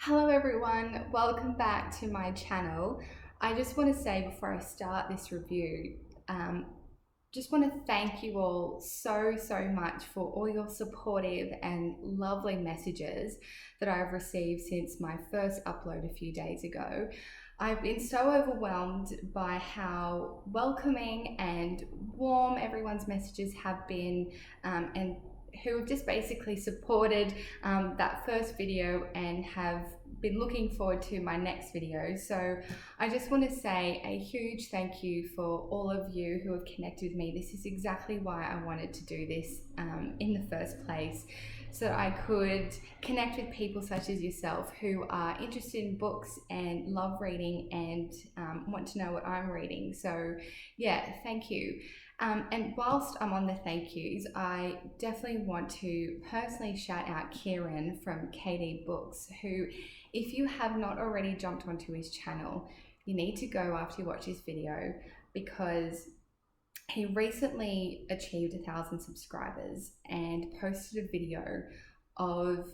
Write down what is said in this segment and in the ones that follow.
Hello everyone, welcome back to my channel. I just want to say before I start this review, just want to thank you all so much for all your supportive and lovely messages that I've received since my first upload a few days ago. I've been so overwhelmed by how welcoming and warm everyone's messages have been, and who have just basically supported that first video and have been looking forward to my next video. So I just want to say a huge thank you for all of you who have connected with me. This is exactly why I wanted to do this in the first place, so that I could connect with people such as yourself who are interested in books and love reading and want to know what I'm reading. So yeah, thank you. And whilst I'm on the thank yous, I definitely want to personally shout out Kieran from KD Books, who, if you have not already jumped onto his channel, you need to go after you watch this video, because he recently achieved 1,000 subscribers and posted a video of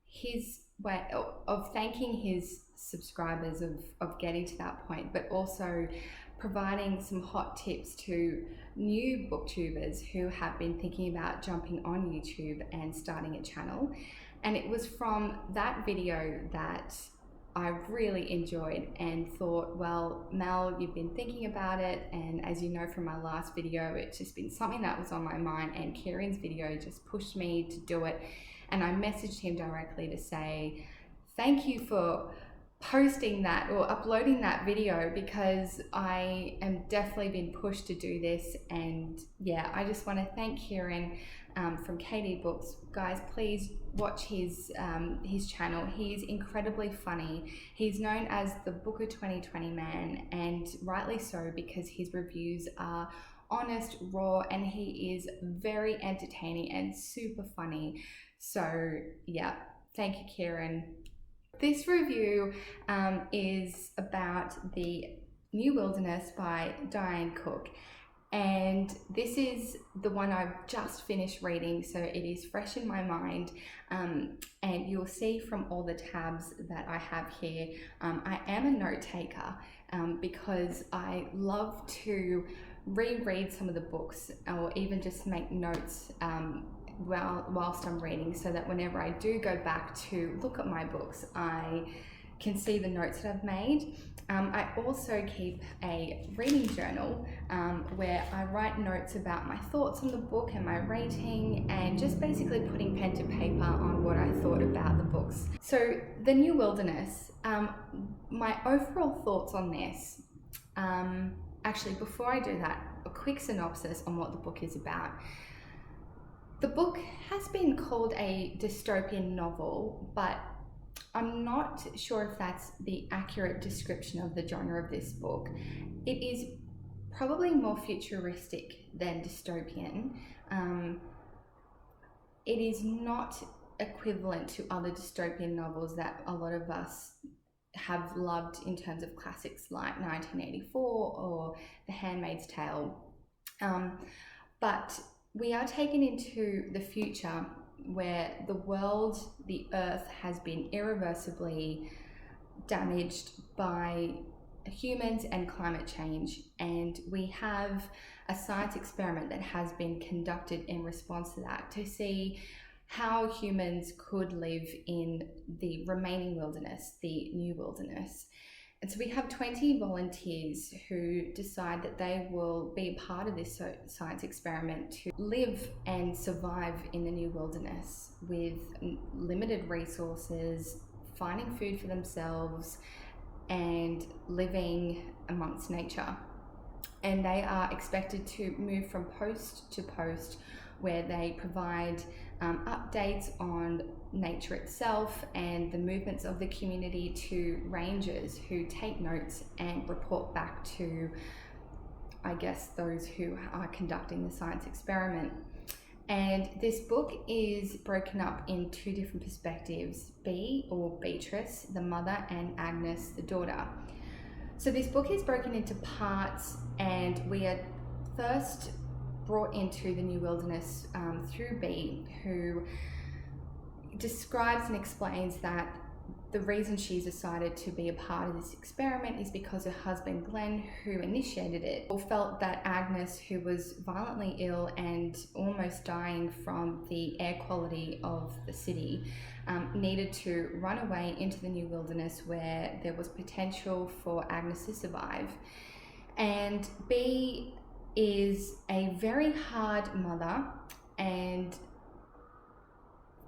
his way of thanking his subscribers of getting to that point, but also providing some hot tips to new booktubers who have been thinking about jumping on YouTube and starting a channel. And it was from that video that I really enjoyed and thought, well, Mel, you've been thinking about it, and as you know from my last video, it's just been something that was on my mind, and Kieran's video just pushed me to do it. And I messaged him directly to say thank you for posting that or uploading that video, because I am definitely being pushed to do this. And yeah, I just want to thank Kieran from KD Books. Guys, please watch his channel. He's incredibly funny. He's known as the Booker 2020 man, and rightly so, because his reviews are honest, raw, and he is very entertaining and super funny. So yeah, thank you, Kieran. This review is about The New Wilderness by Diane Cook, and this is the one I've just finished reading, so it is fresh in my mind, and you'll see from all the tabs that I have here, I am a note taker, because I love to reread some of the books, or even just make notes whilst I'm reading, so that whenever I do go back to look at my books, I can see the notes that I've made. I also keep a reading journal where I write notes about my thoughts on the book and my rating, and just basically putting pen to paper on what I thought about the books. So The New Wilderness, my overall thoughts on this, actually before I do that, a quick synopsis on what the book is about. The book has been called a dystopian novel, but I'm not sure if that's the accurate description of the genre of this book. It is probably more futuristic than dystopian. It is not equivalent to other dystopian novels that a lot of us have loved in terms of classics like 1984 or The Handmaid's Tale. But we are taken into the future where the world, the earth, has been irreversibly damaged by humans and climate change, and we have a science experiment that has been conducted in response to that, to see how humans could live in the remaining wilderness, the new wilderness. And so we have 20 volunteers who decide that they will be a part of this science experiment to live and survive in the new wilderness with limited resources, finding food for themselves, and living amongst nature. And they are expected to move from post to post, where they provide updates on nature itself and the movements of the community to rangers who take notes and report back to, I guess, those who are conducting the science experiment. And this book is broken up in two different perspectives: Bee, or Beatrice, the mother, and Agnes, the daughter. So this book is broken into parts, and we are first brought into the new wilderness through Bee, who describes and explains that the reason she's decided to be a part of this experiment is because her husband Glenn, who initiated it, felt that Agnes, who was violently ill and almost dying from the air quality of the city, needed to run away into the new wilderness where there was potential for Agnes to survive. And B is a very hard mother, and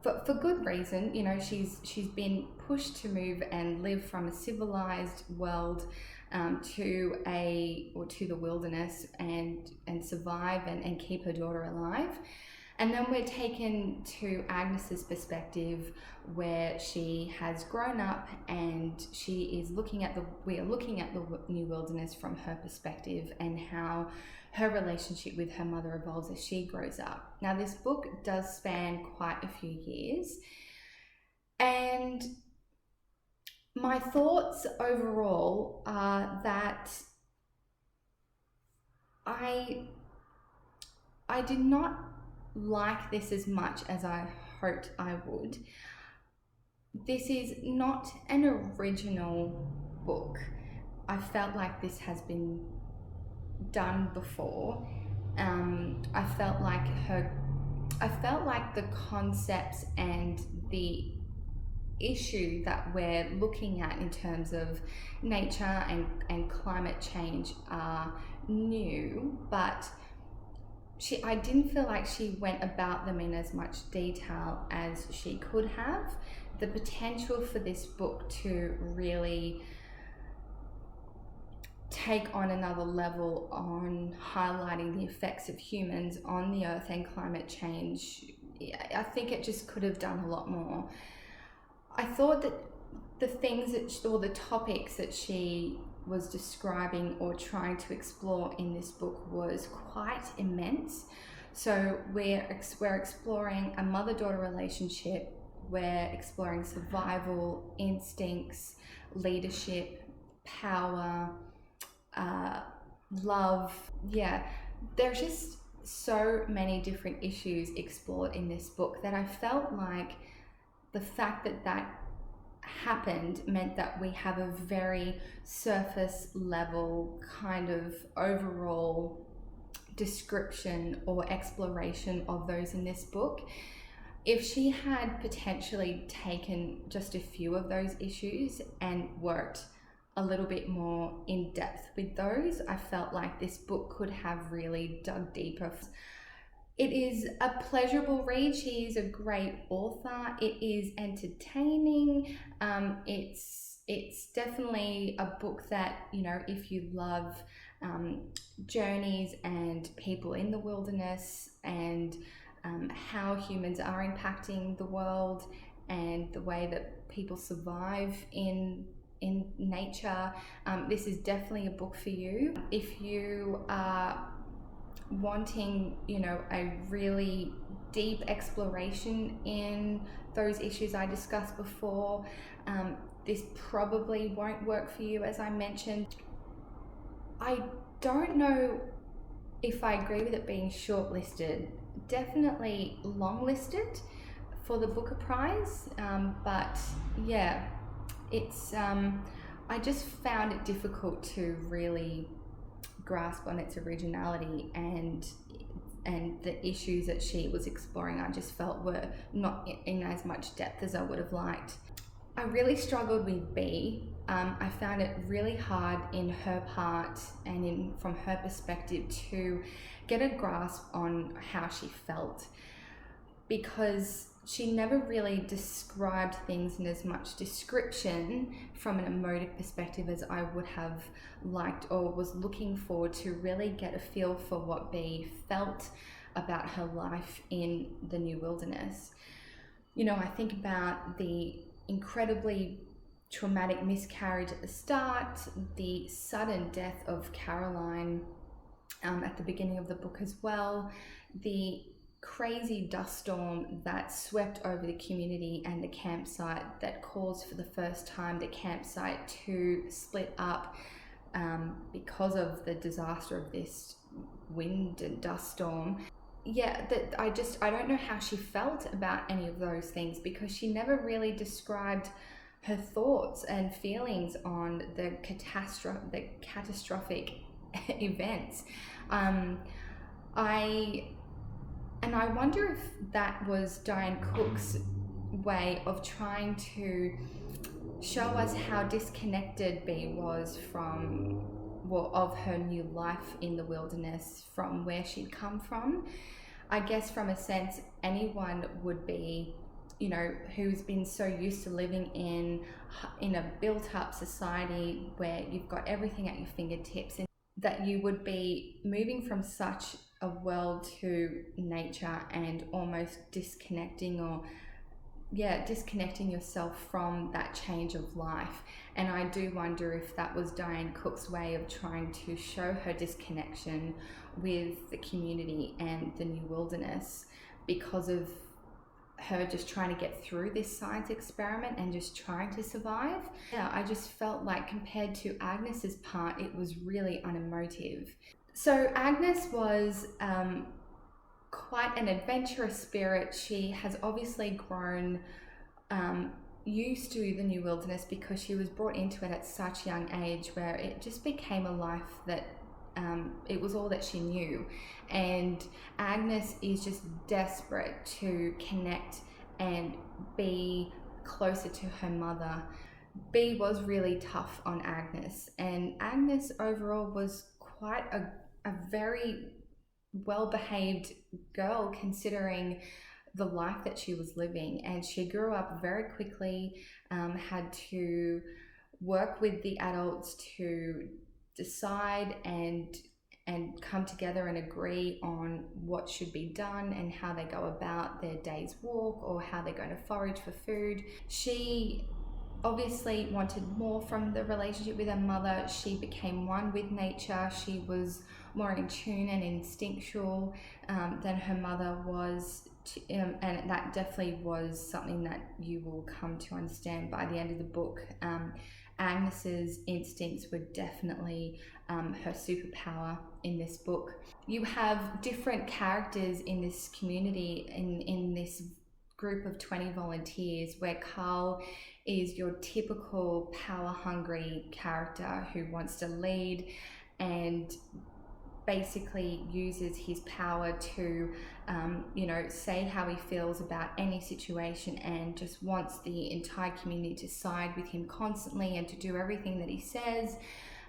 for good reason. You know, she's been pushed to move and live from a civilized world to the wilderness and survive and keep her daughter alive. And then we're taken to Agnes's perspective, where she has grown up and we are looking at the new wilderness from her perspective and how her relationship with her mother evolves as she grows up. Now, this book does span quite a few years, and my thoughts overall are that I did not like this as much as I hoped I would. This is not an original book. I felt like this has been done before. I felt like the concepts and the issue that we're looking at in terms of nature and climate change are new, but I didn't feel like she went about them in as much detail as she could have. The potential for this book to really take on another level on highlighting the effects of humans on the earth and climate change, I think it just could have done a lot more. I thought that the topics that she was describing or trying to explore in this book was quite immense. So we're exploring a mother-daughter relationship, we're exploring survival, instincts, leadership, power, love. Yeah, there's just so many different issues explored in this book that I felt like the fact that happened meant that we have a very surface level kind of overall description or exploration of those in this book. If she had potentially taken just a few of those issues and worked a little bit more in depth with those, I felt like this book could have really dug deeper. It is a pleasurable read. She is a great author. It is entertaining. It's definitely a book that, you know, if you love journeys and people in the wilderness and how humans are impacting the world and the way that people survive in nature, this is definitely a book for you. If you are wanting, you know, a really deep exploration in those issues I discussed before, this probably won't work for you, as I mentioned. I don't know if I agree with it being shortlisted. Definitely longlisted for the Booker Prize, but yeah, it's I just found it difficult to really grasp on its originality, and the issues that she was exploring I just felt were not in as much depth as I would have liked. I really struggled with B. I found it really hard in her part and from her perspective to get a grasp on how she felt, because she never really described things in as much description from an emotive perspective as I would have liked, or was looking for to really get a feel for what B felt about her life in the new wilderness. You know, I think about the incredibly traumatic miscarriage at the start, the sudden death of Caroline at the beginning of the book as well, the crazy dust storm that swept over the community and the campsite that caused for the first time the campsite to split up because of the disaster of this wind and dust storm. Yeah, that I don't know how she felt about any of those things, because she never really described her thoughts and feelings on the catastrophic events. I wonder if that was Diane Cook's way of trying to show us how disconnected Bee was from, well, of her new life in the wilderness, from where she'd come from. I guess from a sense, anyone would be, you know, who's been so used to living in a built-up society where you've got everything at your fingertips, and that you would be moving from such a world to nature and almost disconnecting yourself from that change of life. And I do wonder if that was Diane Cook's way of trying to show her disconnection with the community and the new wilderness, because of her just trying to get through this science experiment and just trying to survive. Yeah, I just felt like compared to Agnes's part, it was really unemotive. So Agnes was quite an adventurous spirit. She has obviously grown used to the new wilderness because she was brought into it at such a young age, where it just became a life that it was all that she knew. And Agnes is just desperate to connect and be closer to her mother. Bee was really tough on Agnes, and Agnes overall was quite a very well-behaved girl considering the life that she was living. And she grew up very quickly, had to work with the adults to decide and come together and agree on what should be done and how they go about their day's walk or how they're going to forage for food. She obviously wanted more from the relationship with her mother. She became one with nature. She was more in tune and instinctual than her mother was. And that definitely was something that you will come to understand by the end of the book. Agnes's instincts were definitely her superpower in this book. You have different characters in this community, in this group of 20 volunteers, where Carl is your typical power-hungry character who wants to lead and basically uses his power to say how he feels about any situation, and just wants the entire community to side with him constantly and to do everything that he says.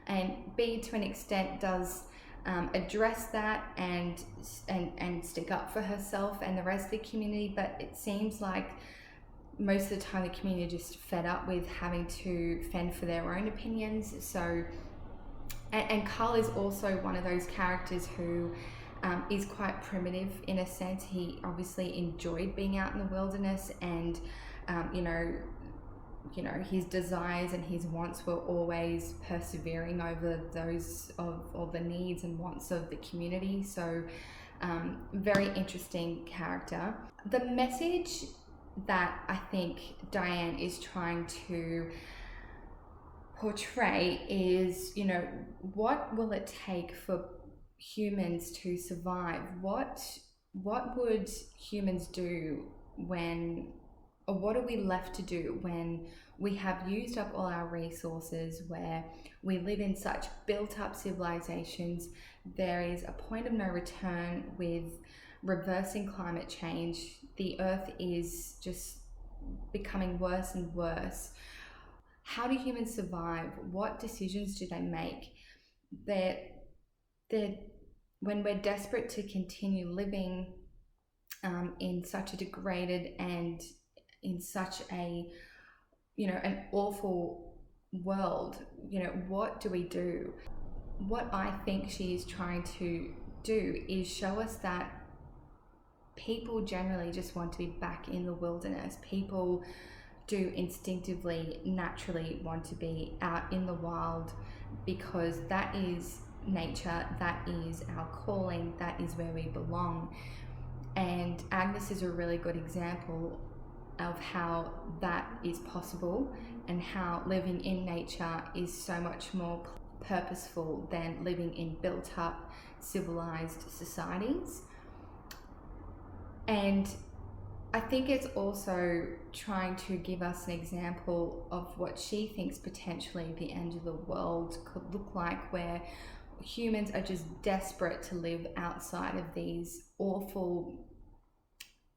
And Bee, to an extent, does address that and stick up for herself and the rest of the community, but it seems like most of the time the community are just fed up with having to fend for their own opinions. So and Carl is also one of those characters who is quite primitive in a sense. He obviously enjoyed being out in the wilderness, and his desires and his wants were always persevering over those of all the needs and wants of the community. So very interesting character. The message that I think Diane is trying to portray is, what will it take for humans to survive? What would humans do or what are we left to do when we have used up all our resources, where we live in such built-up civilizations? There is a point of no return with reversing climate change. The earth is just becoming worse and worse. How do humans survive? What decisions do they make? When we're desperate to continue living in such a degraded and in such an awful world, what do we do? What I think she is trying to do is show us that people generally just want to be back in the wilderness. People do instinctively, naturally want to be out in the wild, because that is nature, that is our calling, that is where we belong. And Agnes is a really good example of how that is possible, and how living in nature is so much more purposeful than living in built-up, civilized societies. And I think it's also trying to give us an example of what she thinks potentially the end of the world could look like, where humans are just desperate to live outside of these awful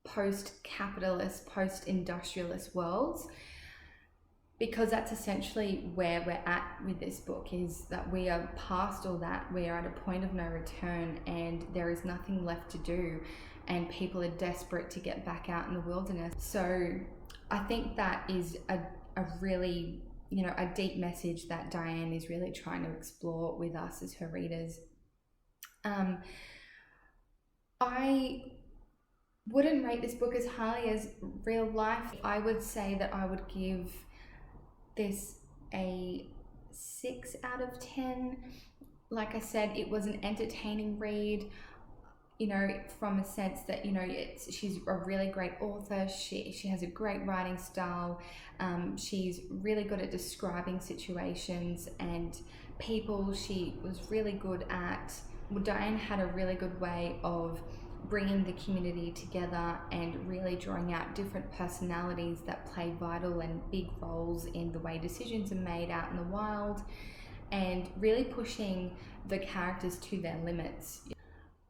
post-capitalist, post-industrialist worlds, because that's essentially where we're at with this book, is that we are past all that. We are at a point of no return and there is nothing left to do, and people are desperate to get back out in the wilderness. So I think that is a really, you know, a deep message that Diane is really trying to explore with us as her readers. I wouldn't rate this book as highly as real life. I would say that I would give this a 6 out of 10. Like I said, it was an entertaining read, you know, from a sense that, you know, she's a really great author. She has a great writing style. She's really good at describing situations and people. She was really good at, well, Diane had a really good way of bringing the community together and really drawing out different personalities that play vital and big roles in the way decisions are made out in the wild, and really pushing the characters to their limits.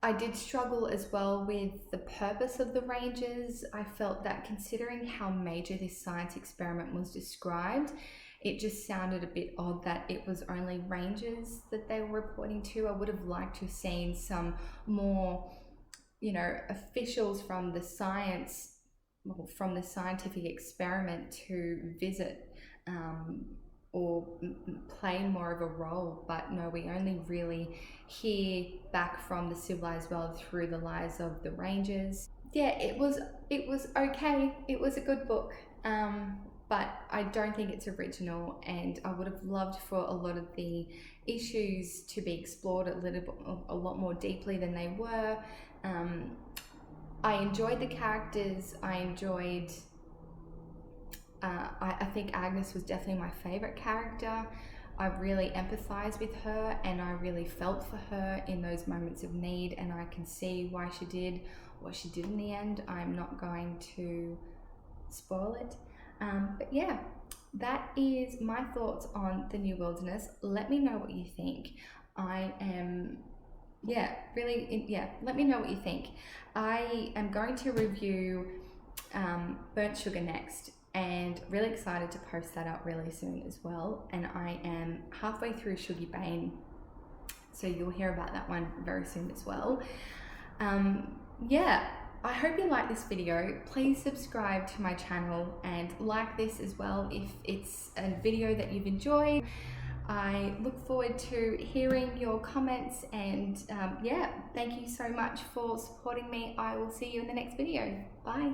I did struggle as well with the purpose of the Rangers. I felt that, considering how major this science experiment was described, it just sounded a bit odd that it was only Rangers that they were reporting to. I would have liked to have seen some more, you know, officials from the from the scientific experiment to visit or play more of a role. But no, we only really hear back from the civilized world through the lives of the Rangers. Yeah, it was okay. It was a good book, but I don't think it's original, and I would have loved for a lot of the issues to be explored a lot more deeply than they were. I enjoyed the characters. I enjoyed, I think Agnes was definitely my favorite character. I really empathized with her and I really felt for her in those moments of need, and I can see why she did what she did in the end. I'm not going to spoil it. But yeah, that is my thoughts on The New Wilderness. Let me know what you think. I am, let me know what you think. I am going to review Burnt Sugar next, and really excited to post that up really soon as well. And I am halfway through Sugar Bane, so you'll hear about that one very soon as well. Yeah, I hope you like this video. Please subscribe to my channel and like this as well if it's a video that you've enjoyed. I look forward to hearing your comments, and yeah, thank you so much for supporting me. I will see you in the next video. Bye.